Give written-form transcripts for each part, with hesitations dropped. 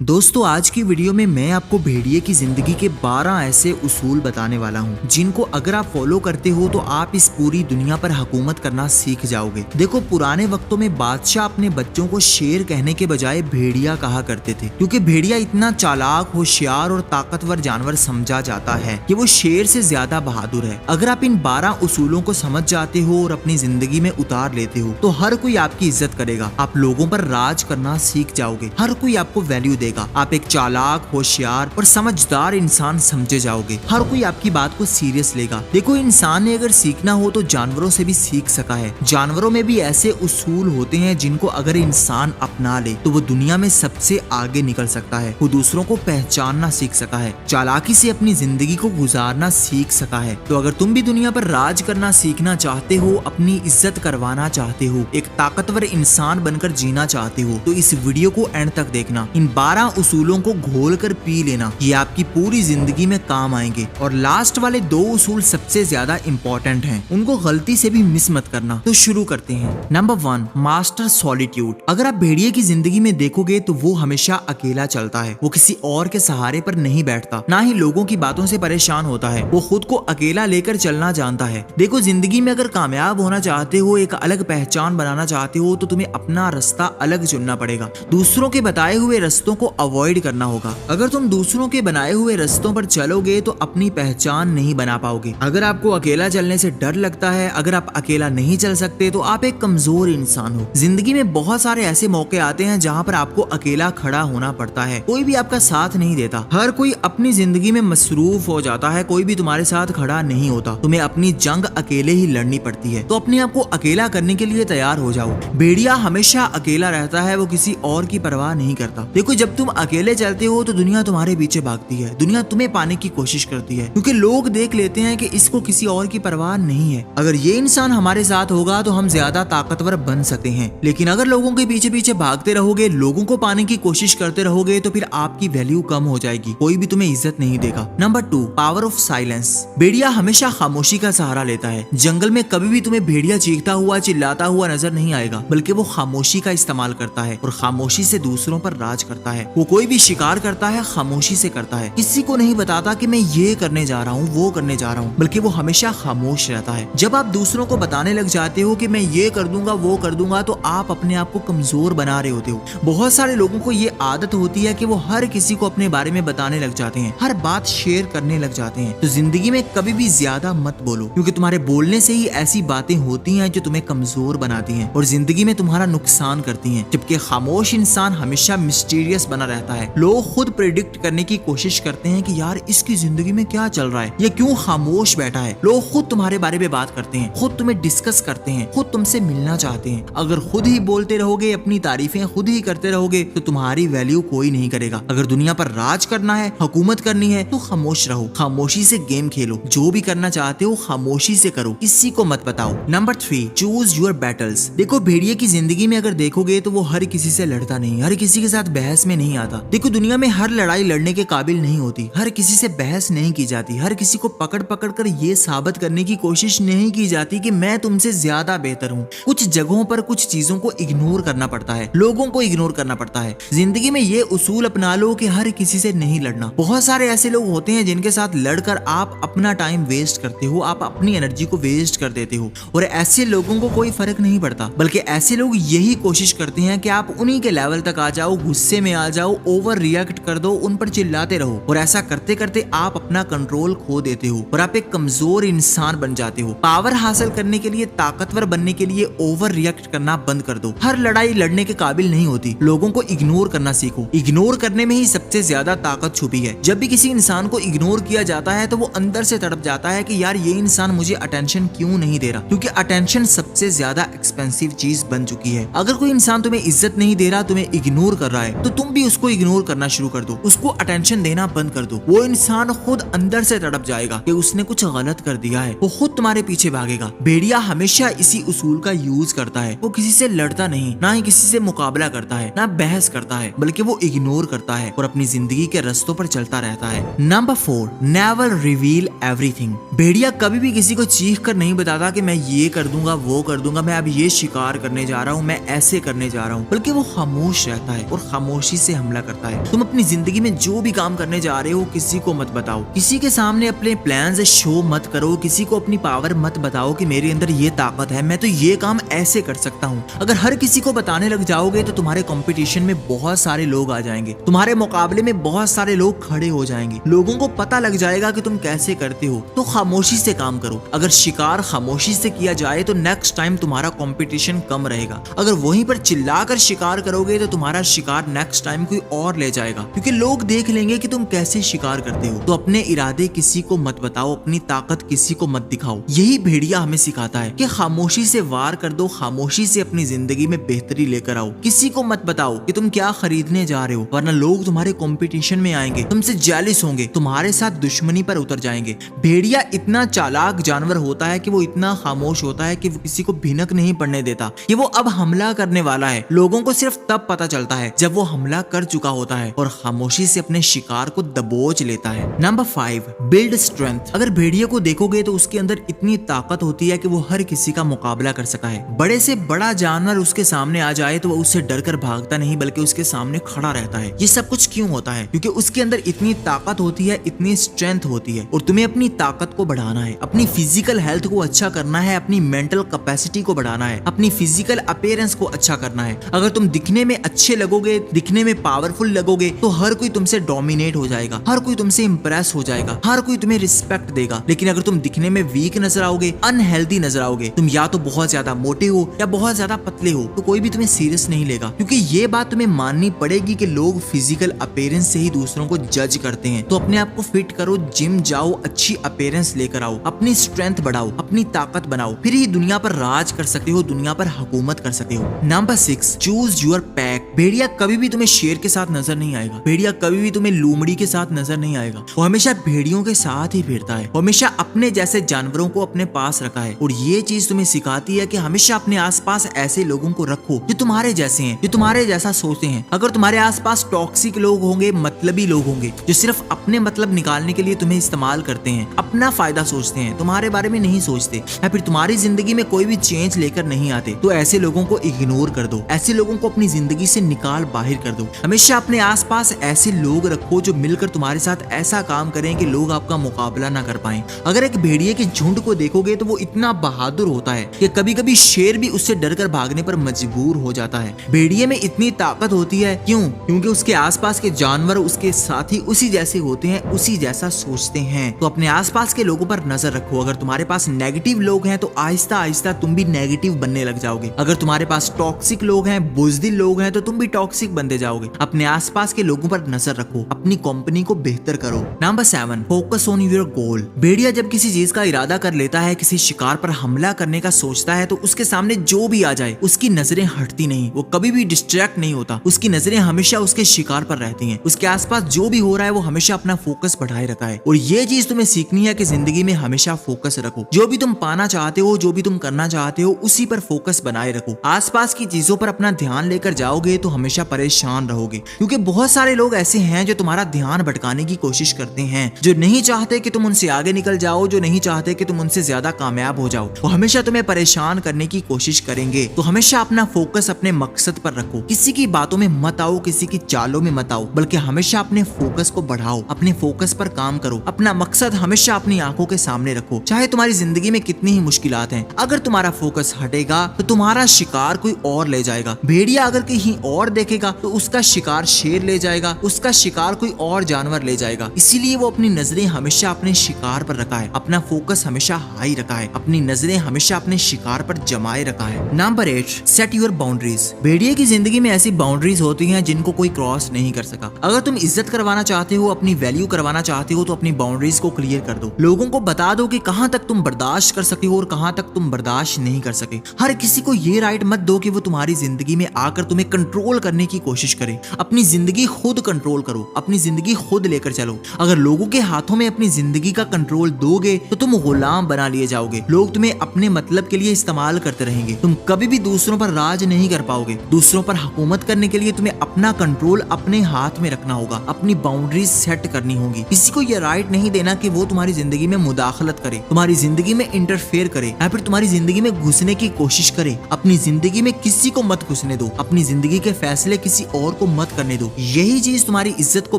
दोस्तों आज की वीडियो में मैं आपको भेड़िए की जिंदगी के 12 ऐसे उसूल बताने वाला हूँ जिनको अगर आप फॉलो करते हो तो आप इस पूरी दुनिया पर हुकूमत करना सीख जाओगे। देखो पुराने वक्तों में बादशाह अपने बच्चों को शेर कहने के बजाय भेड़िया कहा करते थे, क्योंकि भेड़िया इतना चालाक, होशियार और ताकतवर जानवर समझा जाता है कि वो शेर से ज्यादा बहादुर है। अगर आप इन 12 उसूलों को समझ जाते हो और अपनी जिंदगी में उतार लेते हो तो हर कोई आपकी इज्जत करेगा, आप लोगों पर राज करना सीख जाओगे, हर कोई आपको वैल्यू देगा, आप एक चालाक, होशियार और समझदार इंसान समझे जाओगे, हर कोई आपकी बात को सीरियस लेगा। देखो इंसान ने अगर सीखना हो तो जानवरों से भी सीख सका है। जानवरों में भी ऐसे उसूल होते हैं जिनको अगर इंसान अपना ले तो वो दुनिया में सबसे आगे निकल सकता है। वो दूसरों को पहचानना सीख सका है, चालाकी से अपनी जिंदगी को गुजारना सीख सका है। तो अगर तुम भी दुनिया पर राज करना सीखना चाहते हो, अपनी इज्जत करवाना चाहते हो, एक ताकतवर इंसान बनकर जीना चाहते हो तो इस वीडियो को एंड तक देखना। इन 12 उसूलों को घोल कर पी लेना, ये आपकी पूरी जिंदगी में काम आएंगे। और लास्ट वाले 2 उसूल सबसे ज्यादा इंपॉर्टेंट हैं, उनको गलती से भी मिस मत करना। तो शुरू करते हैं। Number 1, master solitude. अगर आप भेड़िए की जिंदगी में देखोगे तो वो हमेशा अकेला चलता है, वो किसी और के सहारे पर नहीं बैठता, ना ही लोगों की बातों से परेशान होता है, वो खुद को अकेला लेकर चलना जानता है। देखो जिंदगी में अगर कामयाब होना चाहते हो, एक अलग पहचान बनाना चाहते हो तो तुम्हें अपना रास्ता अलग चुनना पड़ेगा, दूसरों के बताए हुए रास्तों को अवॉइड करना होगा। अगर तुम दूसरों के बनाए हुए रास्तों पर चलोगे तो अपनी पहचान नहीं बना पाओगे। अगर आपको अकेला चलने से डर लगता है, अगर आप अकेला नहीं चल सकते तो आप एक कमजोर इंसान हो। जिंदगी में बहुत सारे ऐसे मौके आते हैं जहाँ पर आपको अकेला खड़ा होना पड़ता है, कोई भी आपका साथ नहीं देता, हर कोई अपनी जिंदगी में मसरूफ हो जाता है, कोई भी तुम्हारे साथ खड़ा नहीं होता, तुम्हें अपनी जंग अकेले ही लड़नी पड़ती है। तो अपने आप को अकेला करने के लिए तैयार हो जाओ। भेड़िया हमेशा अकेला रहता है, वो किसी और की परवाह नहीं करता। देखो जब तुम अकेले चलते हो तो दुनिया तुम्हारे पीछे भागती है, दुनिया तुम्हें पाने की कोशिश करती है, क्योंकि लोग देख लेते हैं कि इसको किसी और की परवाह नहीं है। अगर ये इंसान हमारे साथ होगा तो हम ज्यादा ताकतवर बन सकते हैं, लेकिन अगर लोगों के पीछे पीछे भागते रहोगे, लोगों को पाने की कोशिश करते रहोगे तो फिर आपकी वैल्यू कम हो जाएगी, कोई भी तुम्हें इज्जत नहीं देगा। Number 2, power of silence. भेड़िया हमेशा खामोशी का सहारा लेता है। जंगल में कभी भी तुम्हें भेड़िया चीखता हुआ, चिल्लाता हुआ नजर नहीं आएगा, बल्कि वो खामोशी का इस्तेमाल करता है और खामोशी से दूसरों पर राज करता है। वो कोई भी शिकार करता है खामोशी से करता है, किसी को नहीं बताता कि मैं ये करने जा रहा हूँ, वो करने जा रहा हूँ, बल्कि वो हमेशा खामोश रहता है। जब आप दूसरों को बताने लग जाते हो कि मैं ये कर दूंगा, वो कर दूंगा, तो आप अपने आप को कमजोर बना रहे होते हो। बहुत सारे लोगों को ये आदत होती है कि वो हर किसी को अपने बारे में बताने लग जाते हैं, हर बात शेयर करने लग जाते हैं। तो जिंदगी में कभी भी ज्यादा मत बोलो, क्योंकि तुम्हारे बोलने से ही ऐसी बातें होती हैं जो तुम्हें कमजोर बनाती हैं और जिंदगी में तुम्हारा नुकसान करती हैं। जबकि खामोश इंसान हमेशा मिस्टीरियस बना रहता है। लोग खुद प्रेडिक्ट करने की कोशिश करते हैं कि यार इसकी जिंदगी में क्या चल रहा है, ये क्यों खामोश बैठा है। लोग खुद तुम्हारे बारे में बात करते हैं, खुद तुम्हें डिस्कस करते हैं, खुद तुमसे मिलना चाहते हैं। अगर खुद ही बोलते रहोगे, अपनी तारीफें खुद ही करते रहोगे तो तुम्हारी वैल्यू कोई नहीं करेगा। अगर दुनिया पर राज करना है, हुकूमत करनी है तो खामोश रहो, खामोशी से गेम खेलो, जो भी करना चाहते हो खामोशी से करो, किसी को मत बताओ। Number 3, choose your battles. देखो भेड़िए की जिंदगी में अगर देखोगे तो वो हर किसी से लड़ता नहीं, हर किसी के साथ बहस में नहीं आता। देखो दुनिया में हर लड़ाई लड़ने के काबिल नहीं होती, हर किसी से बहस नहीं की जाती, हर किसी को पकड़ पकड़ कर ये साबित करने की कोशिश नहीं की जाती कि मैं तुमसे ज्यादा बेहतर हूँ। कुछ जगहों पर कुछ चीजों को इग्नोर करना पड़ता है, लोगों को इग्नोर करना पड़ता है। जिंदगी में ये उसूल अपना लो कि हर किसी से नहीं लड़ना। बहुत सारे ऐसे लोग होते हैं जिनके साथ लड़कर आप अपना टाइम वेस्ट करते हो, आप अपनी एनर्जी को वेस्ट कर देते हो, और ऐसे लोगों को कोई फर्क नहीं पड़ता, बल्कि ऐसे लोग यही कोशिश करते हैं कि आप उन्हीं के लेवल तक आ जाओ, गुस्से में आ जाओ, ओवर रिएक्ट कर दो, उन पर चिल्लाते रहो, और ऐसा करते करते आप अपना कंट्रोल खो देते हो और आप एक कमजोर इंसान बन जाते हो। पावर हासिल करने के लिए, ताकतवर बनने के लिए ओवर रिएक्ट करना बंद कर दो। हर लड़ाई लड़ने के काबिल नहीं होती, लोगों को इग्नोर करना सीखो। इग्नोर करने में ही सबसे ज्यादा ताकत छुपी है। जब भी किसी इंसान को इग्नोर किया जाता है तो वो अंदर से तड़प जाता है कि यार ये इंसान मुझे अटेंशन क्यों नहीं दे रहा, क्योंकि अटेंशन सबसे ज्यादा एक्सपेंसिव चीज बन चुकी है। अगर कोई इंसान तुम्हें इज्जत नहीं दे रहा, तुम्हें इग्नोर कर रहा है, तो तुम भी उसको इग्नोर करना शुरू कर दो, उसको अटेंशन देना बंद कर दो। वो इंसान खुद अंदर से तड़प जाएगा कि उसने कुछ गलत कर दिया है, वो खुद तुम्हारे पीछे भागेगा। भेड़िया हमेशा इसी उसूल का यूज करता है। वो किसी से लड़ता नहीं, ना ही किसी से मुकाबला करता है, ना बहस करता है, बल्कि वो इग्नोर करता है और अपनी जिंदगी के रास्तों पर चलता रहता है। Number 4, never reveal everything. भेड़िया कभी भी किसी को चीख कर नहीं बताता कि मैं ये कर दूंगा, वो कर दूंगा, मैं अब ये शिकार करने जा रहा हूँ, मैं ऐसे करने जा रहा हूँ, बल्कि वो खामोश रहता है और खामोशी से से हमला करता है। तुम अपनी जिंदगी में जो भी काम करने जा रहे हो किसी को मत बताओ, किसी के सामने अपने प्लान से शो मत करो, किसी को अपनी पावर मत बताओ कि मेरे अंदर ये ताकत है, मैं तो ये काम ऐसे कर सकता हूँ। अगर हर किसी को बताने लग जाओगे तो तुम्हारे कंपटीशन में बहुत सारे लोग आ जाएंगे, तुम्हारे मुकाबले में बहुत सारे लोग खड़े हो जाएंगे, लोगों को पता लग जाएगा कि तुम कैसे करते हो। तो खामोशी से काम करो। अगर शिकार खामोशी से किया जाए तो नेक्स्ट टाइम तुम्हारा कंपटीशन कम रहेगा। अगर वहीं पर चिल्लाकर शिकार करोगे तो तुम्हारा शिकार नेक्स्ट टाइम कोई और ले जाएगा, क्योंकि लोग देख लेंगे कि तुम कैसे शिकार करते हो। तो अपने इरादे किसी को मत बताओ, अपनी ताकत किसी को मत दिखाओ। यही भेड़िया हमें सिखाता है कि खामोशी से वार कर दो, खामोशी से अपनी जिंदगी में बेहतरी लेकर आओ। किसी को मत बताओ कि तुम क्या खरीदने जा रहे हो, वरना लोग तुम्हारे कंपटीशन में आएंगे, तुमसे जेलस होंगे, तुम्हारे साथ दुश्मनी पर उतर जाएंगे। भेड़िया इतना चालाक जानवर होता है कि वो इतना खामोश होता है कि वो किसी को भिनक नहीं पड़ने देता कि वो अब हमला करने वाला है। लोगों को सिर्फ तब पता चलता है जब वो हमला कर चुका होता है और खामोशी से अपने शिकार को दबोच लेता है। Number 5, build strength. अगर भेड़िए को देखोगे तो उसके अंदर इतनी ताकत होती है कि वो हर किसी का मुकाबला कर सका है। बड़े से बड़ा जानवर उसके सामने आ जाए तो वो उससे डरकर भागता नहीं, बल्कि उसके सामने खड़ा रहता है। ये सब कुछ क्यों होता है? क्योंकि उसके अंदर इतनी ताकत होती है, इतनी स्ट्रेंथ होती है। और तुम्हें अपनी ताकत को बढ़ाना है, अपनी फिजिकल हेल्थ को अच्छा करना है, अपनी मेंटल कैपेसिटी को बढ़ाना है, अपनी फिजिकल अपीयरेंस को अच्छा करना है। अगर तुम दिखने में अच्छे लगोगे, दिखने में पावरफुल लगोगे, तो हर कोई तुमसे डोमिनेट हो जाएगा, हर कोई तुमसे इंप्रेस हो जाएगा, हर कोई तुम्हें रिस्पेक्ट देगा। लेकिन अगर तुम दिखने में वीक नजर आओगे, अनहेल्दी नजर आओगे, तुम या तो बहुत ज्यादा मोटे हो या बहुत ज्यादा पतले हो, तो कोई भी तुम्हें सीरियस नहीं लेगा। क्योंकि ये बात तुम्हें माननी पड़ेगी कि लोग फिजिकल अपीयरेंस से ही दूसरों को जज करते हैं। तो अपने आप को फिट करो, जिम जाओ, अच्छी अपीयरेंस लेकर आओ, अपनी स्ट्रेंथ बढ़ाओ, अपनी ताकत बनाओ, फिर ही दुनिया पर राज कर सकते हो, दुनिया पर हुकूमत कर सकते हो। Number 6, choose your pack. भेड़िया कभी भी तुम्हें शेर के साथ नजर नहीं आएगा, भेड़िया कभी भी तुम्हें लोमड़ी के साथ नजर नहीं आएगा। वो हमेशा भेड़ियों के साथ ही फिरता है, हमेशा अपने जैसे जानवरों को अपने पास रखा है। और ये चीज तुम्हें सिखाती है कि हमेशा अपने आसपास ऐसे लोगों को रखो जो तुम्हारे जैसे हैं, जो तुम्हारे जैसा सोचते हैं। अगर तुम्हारे आसपास टॉक्सिक लोग होंगे, मतलबी लोग होंगे, जो सिर्फ अपने मतलब निकालने के लिए तुम्हें इस्तेमाल करते हैं, अपना फायदा सोचते हैं, तुम्हारे बारे में नहीं सोचते, या फिर तुम्हारी जिंदगी में कोई भी चेंज लेकर नहीं आते, तो ऐसे लोगों को इग्नोर कर दो, ऐसे लोगों को अपनी जिंदगी से निकाल बाहर कर दो। हमेशा अपने आसपास ऐसे लोग रखो जो मिलकर तुम्हारे साथ ऐसा काम करें कि लोग आपका मुकाबला ना कर पाएं। अगर एक भेड़िए के झुंड को देखोगे तो वो इतना बहादुर होता है कि कभी कभी शेर भी उससे डरकर भागने पर मजबूर हो जाता है। भेड़िए में इतनी ताकत होती है, क्यों? क्योंकि उसके आसपास के जानवर उसके साथी उसी जैसे होते हैं, उसी जैसा सोचते हैं। तो अपने आसपास के लोगों पर नजर रखो। अगर तुम्हारे पास नेगेटिव लोग हैं तो आहिस्ता आहिस्ता तुम भी नेगेटिव बनने लग जाओगे। अगर तुम्हारे पास टॉक्सिक लोग हैं, बुज़दिल लोग हैं, तो तुम भी टॉक्सिक बनते जाओगे। अपने आसपास के लोगों पर नजर रखो, अपनी कंपनी को बेहतर करो। Number 7, focus on your goal. भेड़िया जब किसी चीज का इरादा कर लेता है, किसी शिकार पर हमला करने का सोचता है, तो उसके सामने जो भी आ जाए उसकी नजरें हटती नहीं, वो कभी भी डिस्ट्रैक्ट नहीं होता, उसकी नजरें हमेशा उसके शिकार पर रहती हैं। उसके आसपास जो भी हो रहा है वो हमेशा अपना फोकस बढ़ाए रखा है। और ये चीज तुम्हें सीखनी है कि जिंदगी में हमेशा फोकस रखो। जो भी तुम पाना चाहते हो, जो भी तुम करना चाहते हो, उसी पर फोकस बनाए रखो। आसपास की चीजों पर अपना ध्यान लेकर जाओगे तो हमेशा परेशान रहोगे, क्योंकि बहुत सारे लोग ऐसे हैं जो तुम्हारा ध्यान भटकाने की कोशिश करते हैं, जो नहीं चाहते कि तुम उनसे आगे निकल जाओ, जो नहीं चाहते कि तुम उनसे ज्यादा कामयाब हो जाओ। वो हमेशा तुम्हें परेशान करने की कोशिश करेंगे। तो हमेशा अपना फोकस अपने मकसद पर रखो, किसी की बातों में मत आओ, किसी की चालों में मत आओ, बल्कि हमेशा अपने फोकस को बढ़ाओ, अपने फोकस पर काम करो, अपना मकसद हमेशा अपनी आंखों के सामने रखो। चाहे तुम्हारी जिंदगी में कितनी ही मुश्किलात हैं, अगर तुम्हारा फोकस हटेगा तो तुम्हारा शिकार कोई और ले जाएगा। भेड़िया अगर कहीं और देखेगा तो उसका शिकार शेर ले जाएगा, उसका शिकार कोई और जानवर ले जाएगा। इसीलिए वो अपनी नजरें हमेशा अपने शिकार पर रखा है, अपना फोकस हमेशा हाई रखा है, अपनी नजरें हमेशा अपने शिकार पर जमाए रखा है। Number 8, set your boundaries. भेड़िए की जिंदगी में ऐसी बाउंड्रीज होती हैं जिनको कोई क्रॉस नहीं कर सका। अगर तुम इज्जत करवाना चाहते हो, अपनी वैल्यू करवाना चाहते हो, तो अपनी बाउंड्रीज को क्लियर कर दो। लोगों को बता दो कि कहां तक तुम बर्दाश्त कर सकते हो और कहां तक तुम बर्दाश्त नहीं कर सके। हर किसी को ये राइट मत दो कि वो तुम्हारी जिंदगी में आकर तुम्हें कंट्रोल करने की कोशिश करे। अपनी जिंदगी खुद कंट्रोल करो, अपनी जिंदगी खुद लेकर चलो। अगर लोगों के हाथों में अपनी जिंदगी का कंट्रोल दोगे तो तुम गुलाम बना लिए जाओगे। लोग तुम्हें अपने मतलब के लिए इस्तेमाल करते रहेंगे। तुम कभी भी दूसरों पर राज नहीं कर पाओगे। दूसरों पर हुकूमत करने के लिए तुम्हें अपना कंट्रोल अपने हाथ में रखना होगा, अपनी बाउंड्रीज सेट करनी होगी। किसी को यह राइट नहीं देना कि वो तुम्हारी जिंदगी में मुदाखलत करे, तुम्हारी जिंदगी में इंटरफेयर करे या फिर तुम्हारी जिंदगी में घुसने की कोशिश करे। अपनी जिंदगी में किसी को मत घुसने दो, अपनी जिंदगी के फैसले किसी और और को मत करने दो। यही चीज तुम्हारी इज्जत को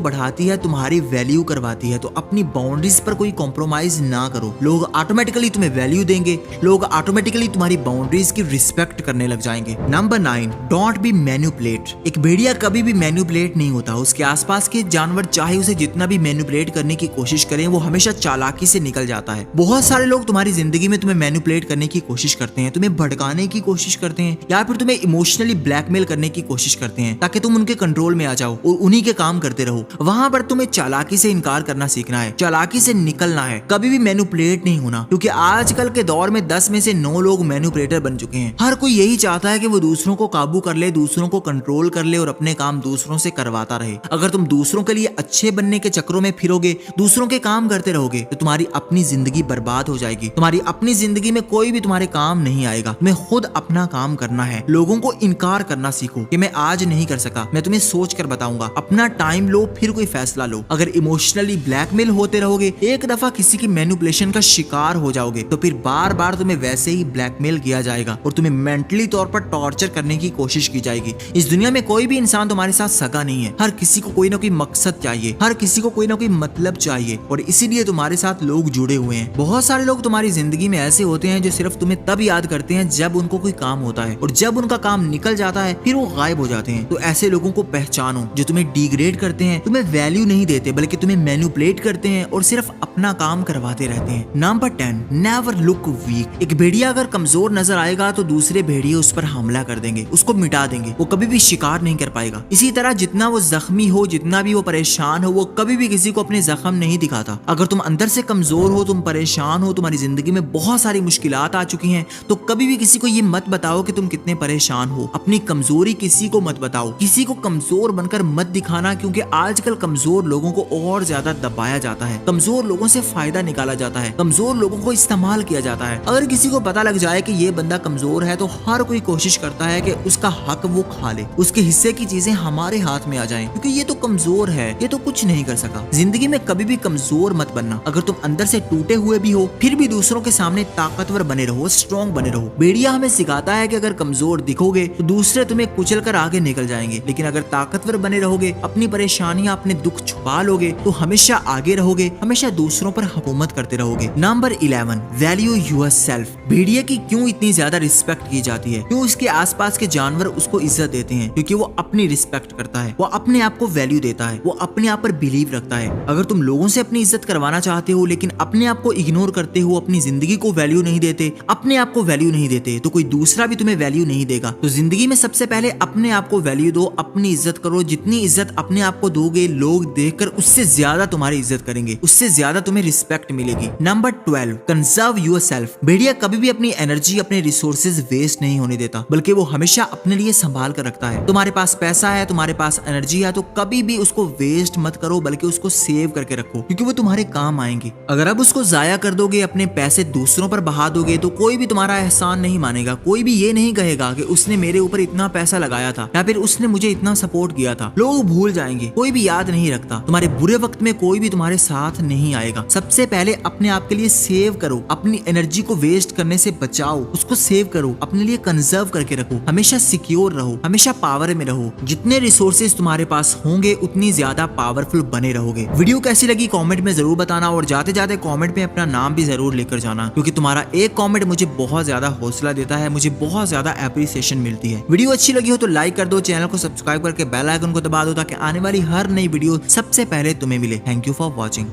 बढ़ाती है, तुम्हारी वैल्यू करवाती है। तो अपनी बाउंड्रीज पर कोई कॉम्प्रोमाइज ना करो। लोग ऑटोमेटिकली तुम्हें वैल्यू देंगे, लोग ऑटोमेटिकली तुम्हारी बाउंड्रीज की रिस्पेक्ट करने लग जाएंगे। Number 9, don't be manipulate. एक भेड़िया कभी भी मैनिपुलेट नहीं होता। उसके आसपास के जानवर चाहे उसे जितना भी मैनिपुलेट करने की कोशिश करें, वो हमेशा चालाकी से निकल जाता है। बहुत सारे लोग तुम्हारी जिंदगी में तुम्हें मैनिपुलेट करने की कोशिश करते हैं, तुम्हें भड़काने की कोशिश करते हैं, या फिर तुम्हें इमोशनली ब्लैकमेल करने की कोशिश करते हैं ताकि तुम उनके कंट्रोल में आ जाओ और उन्हीं के काम करते रहो। वहां पर तुम्हें चालाकी से इनकार करना सीखना है, चालाकी से निकलना है, कभी भी मैनिपुलेट नहीं होना। क्योंकि आजकल के दौर में 10 में से 9 लोग मैनिपुलेटर बन चुके हैं। हर कोई यही चाहता है कि वो दूसरों को काबू कर ले, दूसरों को कंट्रोल कर ले और अपने काम दूसरों से करवाता रहे। अगर तुम दूसरों के लिए अच्छे बनने के चक्रों में फिरोगे, दूसरों के काम करते रहोगे, तो तुम्हारी अपनी जिंदगी बर्बाद हो जाएगी। तुम्हारी अपनी जिंदगी में कोई भी तुम्हारे काम नहीं आएगा। तुम्हें खुद अपना काम करना है। लोगों को इनकार करना सीखो कि मैं आज नहीं कर सका, मैं तुम्हें सोच कर बताऊंगा। अपना टाइम लो, फिर कोई फैसला लो। अगर इमोशनली ब्लैकमेल होते रहोगे, एक दफा किसी की मैनिपुलेशन का शिकार हो जाओगे, तो फिर बार बार तुम्हें वैसे ही ब्लैकमेल किया जाएगा और तुम्हें मेंटली तौर पर टॉर्चर करने की कोशिश की जाएगी। इस दुनिया में कोई भी इंसान तुम्हारे साथ सगा नहीं है। हर किसी को कोई ना कोई मकसद चाहिए, हर किसी को कोई ना कोई मतलब चाहिए, और इसीलिए तुम्हारे साथ लोग जुड़े हुए हैं। बहुत सारे लोग तुम्हारी जिंदगी में ऐसे होते हैं जो सिर्फ तुम्हें तब याद करते हैं जब उनको कोई काम होता है, और जब उनका काम निकल जाता है फिर वो गायब हो जाते हैं। तो ऐसे लोगों को पहचानो जो तुम्हें डिग्रेड करते हैं, तुम्हें वैल्यू नहीं देते, बल्कि तुम्हें मैनिपुलेट करते हैं और सिर्फ अपना काम करवाते रहते हैं। Number 10, never look weak. एक भेड़िया अगर कमजोर नजर आएगा तो दूसरे भेड़िए उस पर हमला कर देंगे, उसको मिटा देंगे। वो कभी भी शिकार नहीं कर पाएगा। इसी तरह जितना वो जख्मी हो, जितना भी वो परेशान हो, वो कभी भी किसी को अपने जख्म नहीं दिखाता। अगर तुम अंदर से कमजोर हो, तुम परेशान हो, तुम्हारी जिंदगी में बहुत सारी मुश्किलात आ चुकी हैं, तो कभी भी किसी को ये मत बताओ कि तुम कितने परेशान हो। अपनी कमजोरी किसी को मत बताओ, किसी को कमजोर बनकर मत दिखाना, क्योंकि आजकल कमजोर लोगों को और ज्यादा दबाया जाता है, कमजोर लोगों से फायदा निकाला जाता है, कमजोर लोगों को इस्तेमाल किया जाता है। अगर किसी को पता लग जाए कि ये बंदा कमजोर है, तो हर कोई कोशिश करता है कि उसका हक वो खा ले, उसके हिस्से की चीजें हमारे हाथ में आ जाएं, क्योंकि ये तो कमजोर है, ये तो कुछ नहीं कर सका। जिंदगी में कभी भी कमजोर मत बनना। अगर तुम अंदर से टूटे हुए भी हो, फिर भी दूसरों के सामने ताकतवर बने रहो, स्ट्रॉन्ग बने रहो। भेड़िया हमें सिखाता है कि अगर कमजोर दिखोगे तो दूसरे तुम्हें कुचल कर आगे निकल जाएंगे, लेकिन अगर ताकतवर बने रहोगे, अपनी परेशानियां, अपने दुख छुपा लोगे, तो हमेशा आगे रहोगे, हमेशा दूसरों पर हुकूमत करते रहोगे। Number 11, value yourself. भेड़िया की क्यों इतनी ज्यादा रिस्पेक्ट की जाती है? क्यों उसके आसपास के जानवर उसको इज्जत देते हैं? क्योंकि वो अपनी रिस्पेक्ट करता है, वो अपने आप को वैल्यू देता है, वो अपने आप पर बिलीव रखता है। अगर तुम लोगों से अपनी इज्जत करवाना चाहते हो लेकिन अपने आप को इग्नोर करते हो, अपनी जिंदगी को वैल्यू नहीं देते, अपने आप को वैल्यू नहीं देते, तो कोई दूसरा भी तुम्हें वैल्यू नहीं देगा। तो जिंदगी में सबसे पहले अपने आप को वैल्यू दो, अपनी इज्जत करो। जितनी इज्जत अपने आप को दोगे, लोग देखकर उससे ज्यादा तुम्हारी इज्जत करेंगे, उससे ज्यादा तुम्हें रिस्पेक्ट मिलेगी। Number 12, conserve yourself. भेड़िया कभी भी अपनी एनर्जी, अपने रिसोर्सेज वेस्ट नहीं होने देता, बल्कि वो हमेशा अपने लिए संभाल कर रखता है। तुम्हारे पास पैसा है, तुम्हारे पास एनर्जी है, तो कभी भी उसको वेस्ट मत करो, बल्कि उसको सेव करके रखो, क्योंकि वो तुम्हारे काम आएंगे। अगर अब उसको जाया कर दोगे, अपने पैसे दूसरों पर बहा दोगे, तो कोई भी तुम्हारा एहसान नहीं मानेगा। कोई भी ये नहीं कहेगा कि उसने मेरे ऊपर इतना पैसा लगाया था, या फिर उसने मुझे इतना सपोर्ट किया था। लोग भूल जाएंगे, कोई भी याद नहीं रखता। तुम्हारे बुरे वक्त में कोई भी तुम्हारे साथ नहीं आएगा। सबसे पहले अपने आप के लिए सेव करो, अपनी एनर्जी को वेस्ट करने से बचाओ, उसको सेव करो, अपने लिए कंजर्व करके रखो, हमेशा सिक्योर रहो, हमेशा पावर में रहो। जितने रिसोर्सेज तुम्हारे पास होंगे, उतनी ज्यादा पावरफुल बने रहोगे। वीडियो कैसी लगी कमेंट में जरूर बताना, और जाते जाते कमेंट में अपना नाम भी जरूर लेकर जाना, क्योंकि तुम्हारा एक कमेंट मुझे बहुत ज्यादा हौसला देता है, मुझे बहुत ज्यादा एप्रिसिएशन मिलती है। वीडियो अच्छी लगी हो तो लाइक कर दो, चैनल को सब्सक्राइब करके बेल आइकन को दबा दो, ताकि आने वाली हर नई वीडियो सबसे पहले तुम्हें मिले। Thank you for watching.